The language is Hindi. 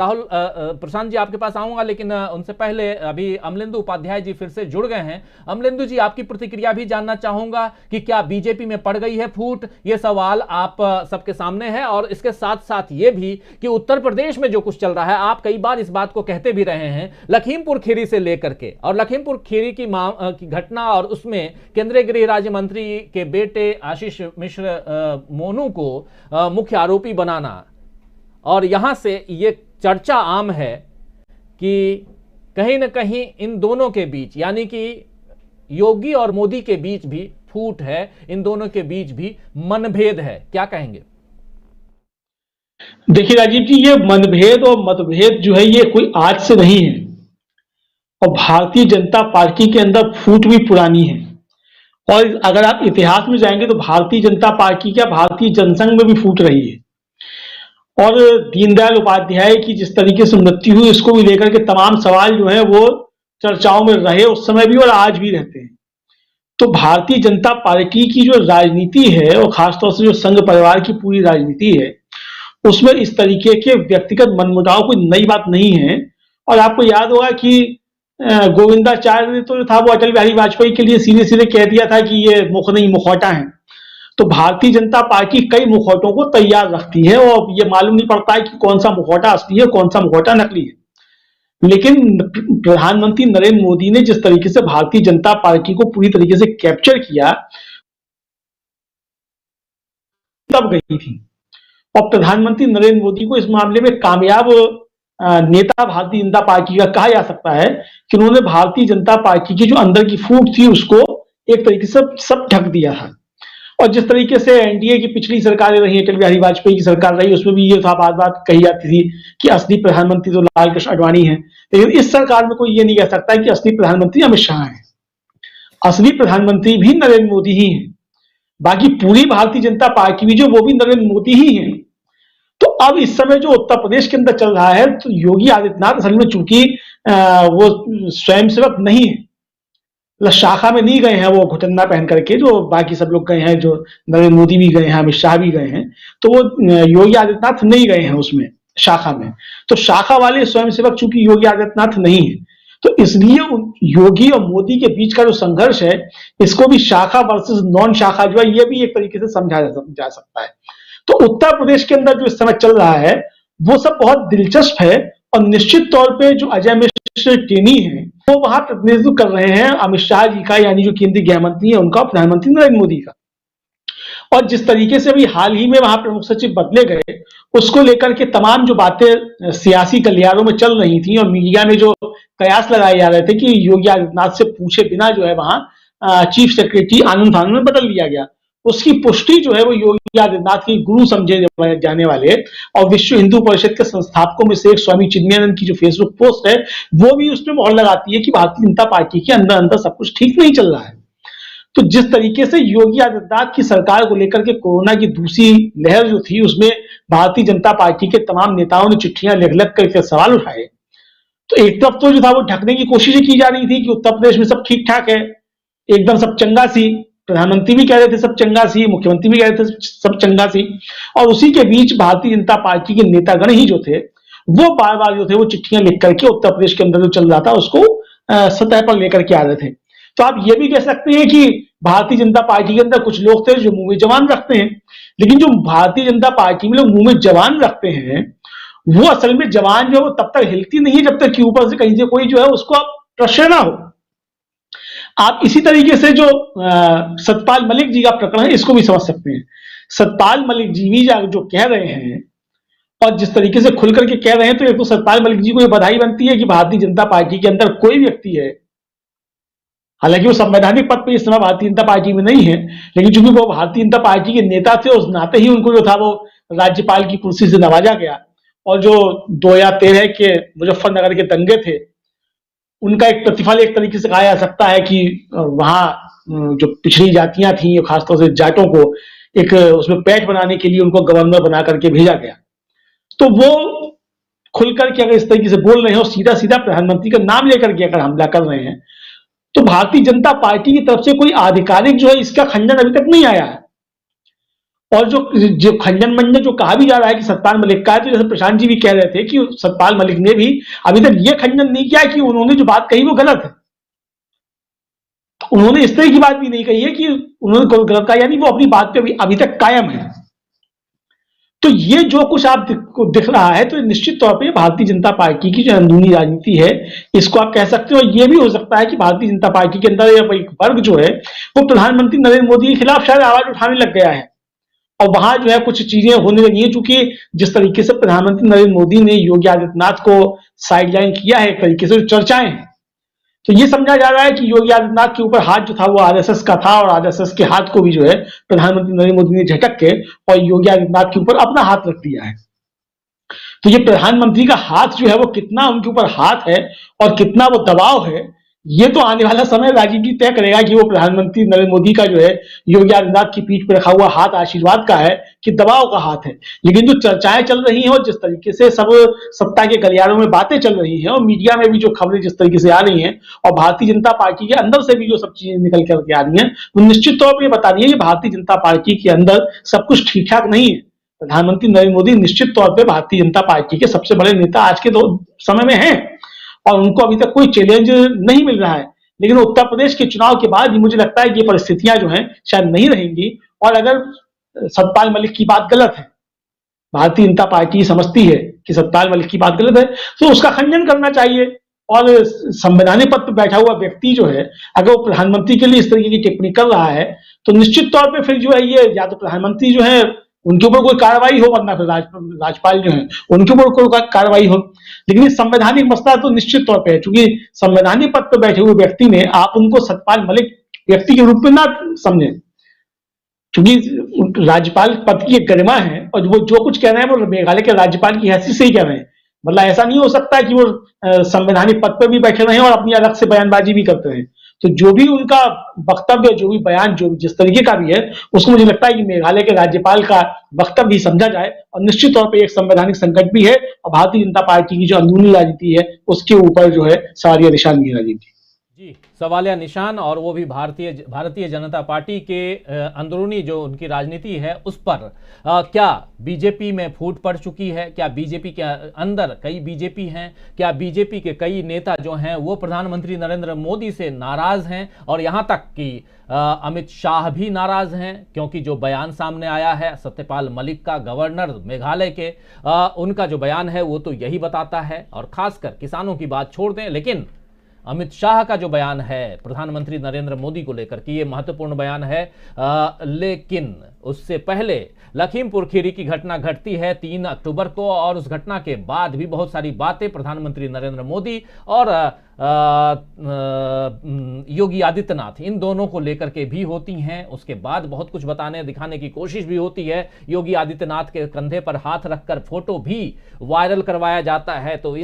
राहुल, प्रशांत जी आपके पास आऊंगा, लेकिन उनसे पहले अभी अमलेंदु उपाध्याय जी फिर से जुड़ गए हैं। अमलेंदु जी, आपकी प्रतिक्रिया भी जानना चाहूंगा कि क्या बीजेपी में पड़ गई है फूट? ये सवाल आप सबके सामने है, और इसके साथ साथ ये भी कि उत्तर प्रदेश में जो कुछ चल रहा है, आप कई बार इस बात को कहते भी रहे हैं, लखीमपुर खीरी से लेकर के, और लखीमपुर खीरी की घटना और उसमें केंद्रीय गृह राज्य मंत्री के बेटे आशीष मिश्र मोनू को मुख्य आरोपी बनाना, और यहां से ये चर्चा आम है कि कहीं ना कहीं इन दोनों के बीच, यानी कि योगी और मोदी के बीच भी फूट है, इन दोनों के बीच भी मनभेद है। क्या कहेंगे? देखिए राजीव जी, ये मनभेद और मतभेद जो है ये कोई आज से नहीं है, और भारतीय जनता पार्टी के अंदर फूट भी पुरानी है। और अगर आप इतिहास में जाएंगे तो भारतीय जनता पार्टी क्या, भारतीय जनसंघ में भी फूट रही है। और दीनदयाल उपाध्याय की जिस तरीके से मृत्यु हुई, इसको भी लेकर के तमाम सवाल जो है वो चर्चाओं में रहे उस समय भी और आज भी रहते हैं। तो भारतीय जनता पार्टी की जो राजनीति है, और खासतौर से जो संघ परिवार की पूरी राजनीति है, उसमें इस तरीके के व्यक्तिगत मनमुटाव कोई नई बात नहीं है। और आपको याद होगा कि गोविंदाचार्य ने तो जो था वो अटल बिहारी वाजपेयी के लिए सीधे सीधे कह दिया था कि ये मुख नहीं मुखौटा है। तो भारतीय जनता पार्टी कई मुखौटों को तैयार रखती है, और ये मालूम नहीं पड़ता है कि कौन सा मुखौटा असली है, कौन सा मुखौटा नकली है। लेकिन प्रधानमंत्री नरेंद्र मोदी ने जिस तरीके से भारतीय जनता पार्टी को पूरी तरीके से कैप्चर किया, तब गई थी। और प्रधानमंत्री नरेंद्र मोदी को इस मामले में कामयाब नेता भारतीय जनता पार्टी का कहा जा सकता है कि उन्होंने भारतीय जनता पार्टी की जो अंदर की फूट थी उसको एक तरीके से सब ढक दिया था। और जिस तरीके से एनडीए की पिछली सरकारें रही, अटल बिहारी वाजपेयी की सरकार रही, उसमें भी ये था, बात बात कही जाती थी कि असली प्रधानमंत्री तो लाल कृष्ण आडवाणी है। लेकिन इस सरकार में कोई ये नहीं कह सकता है कि असली प्रधानमंत्री अमित शाह है। असली प्रधानमंत्री भी नरेंद्र मोदी ही है। बाकी पूरी भारतीय जनता पार्टी भी जो, वो भी नरेंद्र मोदी ही है। तो अब इस समय जो उत्तर प्रदेश के अंदर चल रहा है, तो योगी आदित्यनाथ असल में चूंकि वो स्वयंसेवक नहीं है, शाखा में नहीं गए हैं वो घुटन्ना पहन करके, जो बाकी सब लोग गए हैं, जो नरेंद्र मोदी भी गए हैं, अमित शाह भी गए हैं, तो वो योगी आदित्यनाथ नहीं गए हैं उसमें शाखा में। तो शाखा वाले स्वयंसेवक चूंकि योगी आदित्यनाथ नहीं है, तो इसलिए योगी और मोदी के बीच का जो संघर्ष है, इसको भी शाखा वर्सेस नॉन शाखा जो है, ये भी एक तरीके से समझा जा सकता है। तो उत्तर प्रदेश के अंदर जो इस समय चल रहा है, वो सब बहुत दिलचस्प है। और निश्चित तौर पे जो अजय मिश्र टेनी है, वो वहां प्रतिनिधित्व कर रहे हैं अमित शाह जी का, यानी जो केंद्रीय गृह मंत्री है उनका, प्रधानमंत्री नरेंद्र मोदी का। और जिस तरीके से अभी हाल ही में वहां प्रमुख सचिव बदले गए, उसको लेकर के तमाम जो बातें सियासी गलियारों में चल रही थी, और मीडिया में जो कयास लगाए जा रहे थे कि योगी आदित्यनाथ से पूछे बिना जो है वहां चीफ सेक्रेटरी आनंद धानन में बदल दिया गया, उसकी पुष्टि जो है वो योगी आदित्यनाथ के गुरु समझे जाने वाले और विश्व हिंदू परिषद के संस्थापकों में से एक स्वामी चिन्मयानंद की जो फेसबुक पोस्ट है, वो भी उसमें मोहर लगाती है कि भारतीय जनता पार्टी के अंदर अंदर सब कुछ ठीक नहीं चल रहा है। तो जिस तरीके से योगी आदित्यनाथ की सरकार को लेकर के कोरोना की दूसरी लहर जो थी, उसमें भारतीय जनता पार्टी के तमाम नेताओं ने चिट्ठियां लिख लिख करके सवाल उठाए, तो एक तरफ तो जो था वो ढकने की कोशिश की जा रही थी कि उत्तर प्रदेश में सब ठीक ठाक है, एकदम सब चंगा सी, प्रधानमंत्री भी कह रहे थे सब चंगा सी, मुख्यमंत्री भी कह रहे थे सब चंगा सी, और उसी के बीच भारतीय जनता पार्टी के नेतागण ही जो थे वो बार बार जो थे वो चिट्ठियां लिख करके उत्तर प्रदेश के अंदर जो चल रहा था उसको सतह पर लेकर के आ रहे थे। तो आप ये भी कह सकते हैं कि भारतीय जनता पार्टी के अंदर कुछ लोग थे जो मुंह में जवान रखते हैं, लेकिन जो भारतीय जनता पार्टी में लोग मुंह में जवान रखते हैं, वो असल में जवान जो है वो तब तक हिलती नहीं है जब तक कि ऊपर से कहीं से कोई जो है उसको आप प्रेशर ना हो। आप इसी तरीके से जो सतपाल मलिक जी का प्रकरण है, इसको भी समझ सकते हैं। सतपाल मलिक जी भी जो कह रहे हैं और जिस तरीके से खुल करके कह रहे हैं, तो एक तो सतपाल मलिक जी को ये बधाई बनती है कि भारतीय जनता पार्टी के अंदर कोई व्यक्ति है, हालांकि वो संवैधानिक पद पे इस समय भारतीय जनता पार्टी में नहीं है, लेकिन चूंकि वो भारतीय जनता पार्टी के नेता थे, उस नाते ही उनको जो था वो राज्यपाल की कुर्सी से नवाजा गया। और जो 2013 के मुजफ्फरनगर के दंगे थे, उनका एक प्रतिफल एक तरीके से कहा जा सकता है कि वहां जो पिछड़ी जातियां थी, खासतौर से जाटों को एक उसमें पैठ बनाने के लिए उनको गवर्नर बना करके भेजा गया। तो वो खुलकर के अगर इस तरीके से बोल रहे हैं और सीधा सीधा प्रधानमंत्री का नाम लेकर के अगर हमला कर रहे हैं, तो भारतीय जनता पार्टी की तरफ से कोई आधिकारिक जो है इसका खंडन अभी तक नहीं आया है। और जो खंडन मंडन जो कहा भी जा रहा है कि सतपाल मलिक का है, तो जैसे प्रशांत जी भी कह रहे थे कि सतपाल मलिक ने भी अभी तक ये खंडन नहीं किया कि उन्होंने जो बात कही वो गलत है। तो उन्होंने इस तरह की बात भी नहीं कही है कि उन्होंने गलत कहा, यानी वो अपनी बात पे अभी तक कायम है। तो ये जो कुछ आप को दिख रहा है, तो निश्चित तौर पे भारतीय जनता पार्टी की जो अंदरूनी राजनीति है, इसको आप कह सकते हो। ये भी हो सकता है कि भारतीय जनता पार्टी के अंदर एक वर्ग जो है वो प्रधानमंत्री नरेंद्र मोदी के खिलाफ शायद आवाज उठाने लग गया है, और वहां जो है कुछ चीजें होने लगी हैं। चूंकि जिस तरीके से प्रधानमंत्री नरेंद्र मोदी ने योगी आदित्यनाथ को साइडलाइन किया है, एक तरीके से चर्चाएं हैं, तो ये समझा जा रहा है कि योगी आदित्यनाथ के ऊपर हाथ जो था वो आरएसएस का था, और आरएसएस के हाथ को भी जो है प्रधानमंत्री नरेंद्र मोदी ने झटक के और योगी आदित्यनाथ के ऊपर अपना हाथ रख दिया है। तो ये प्रधानमंत्री का हाथ जो है वो कितना उनके ऊपर हाथ है और कितना वो दबाव है, ये तो आने वाला समय राजीव जी तय करेगा कि वो प्रधानमंत्री नरेंद्र मोदी का जो है योगी आदित्यनाथ की पीठ पर रखा हुआ हाथ आशीर्वाद का है कि दबाव का हाथ है। लेकिन जो चर्चाएं चल रही हैं और जिस तरीके से सब सत्ता के गलियारों में बातें चल रही हैं, और मीडिया में भी जो खबरें जिस तरीके से आ रही हैं, और भारतीय जनता पार्टी के अंदर से भी जो सब चीजें निकल करके आ रही हैं, वो निश्चित तौर पर बता रही है कि भारतीय जनता पार्टी के अंदर सब कुछ ठीक ठाक नहीं है। प्रधानमंत्री नरेंद्र मोदी निश्चित तौर पर भारतीय जनता पार्टी के सबसे बड़े नेता आज के समय में हैं, और उनको अभी तक कोई चैलेंज नहीं मिल रहा है। लेकिन उत्तर प्रदेश के चुनाव के बाद मुझे लगता है कि ये परिस्थितियां जो हैं शायद नहीं रहेंगी, और अगर सतपाल मलिक की बात गलत है, भारतीय जनता पार्टी समझती है कि सतपाल मलिक की बात गलत है, तो उसका खंडन करना चाहिए। और संवैधानिक पद पर बैठा हुआ व्यक्ति जो है, अगर वो प्रधानमंत्री के लिए इस तरीके की टिप्पणी कर रहा है, तो निश्चित तौर पर फिर जो है ये या तो प्रधानमंत्री जो है उनके ऊपर कोई कार्रवाई हो, वरना फिर राज्यपाल जो है उनके ऊपर कोई कार्रवाई हो। लेकिन ये संवैधानिक मसला तो निश्चित तौर पे है, क्योंकि संवैधानिक पद पर बैठे हुए व्यक्ति ने, आप उनको सतपाल मलिक व्यक्ति के रूप में ना समझे, क्योंकि राज्यपाल पद की एक गरिमा है, और वो जो कुछ कह रहे हैं वो मेघालय के राज्यपाल की हैसियत से ही कह रहे हैं। मतलब ऐसा नहीं हो सकता कि वो संवैधानिक पद पर भी बैठे रहे और अपनी अलग से बयानबाजी भी करते रहे। तो जो भी उनका वक्तव्य, जो भी बयान, जो जिस तरीके का भी है, उसको मुझे लगता है कि मेघालय के राज्यपाल का वक्तव्य ही समझा जाए, और निश्चित तौर पे एक संवैधानिक संकट भी है, और भारतीय जनता पार्टी की जो अंदरूनी राजनीति है उसके ऊपर जो है सवालिया निशान भी है राजीव जी, सवालिया निशान, और वो भी भारतीय जनता पार्टी के अंदरूनी जो उनकी राजनीति है उस पर क्या बीजेपी में फूट पड़ चुकी है? क्या बीजेपी के अंदर कई बीजेपी हैं? क्या बीजेपी के कई नेता जो हैं वो प्रधानमंत्री नरेंद्र मोदी से नाराज हैं, और यहाँ तक कि अमित शाह भी नाराज हैं, क्योंकि जो बयान सामने आया है सत्यपाल मलिक का, गवर्नर मेघालय के, उनका जो बयान है वो तो यही बताता है। और खासकर किसानों की बात छोड़ दें, लेकिन अमित शाह का जो बयान है प्रधानमंत्री नरेंद्र मोदी को लेकर कि ये महत्वपूर्ण बयान है, लेकिन उससे पहले लखीमपुर खीरी की घटना घटती है 3 अक्टूबर को, और उस घटना के बाद भी बहुत सारी बातें प्रधानमंत्री नरेंद्र मोदी और योगी आदित्यनाथ, इन दोनों को लेकर के भी होती हैं। उसके बाद बहुत कुछ बताने दिखाने की कोशिश भी होती है। योगी आदित्यनाथ के कंधे पर हाथ रखकर फोटो भी वायरल करवाया जाता है। तो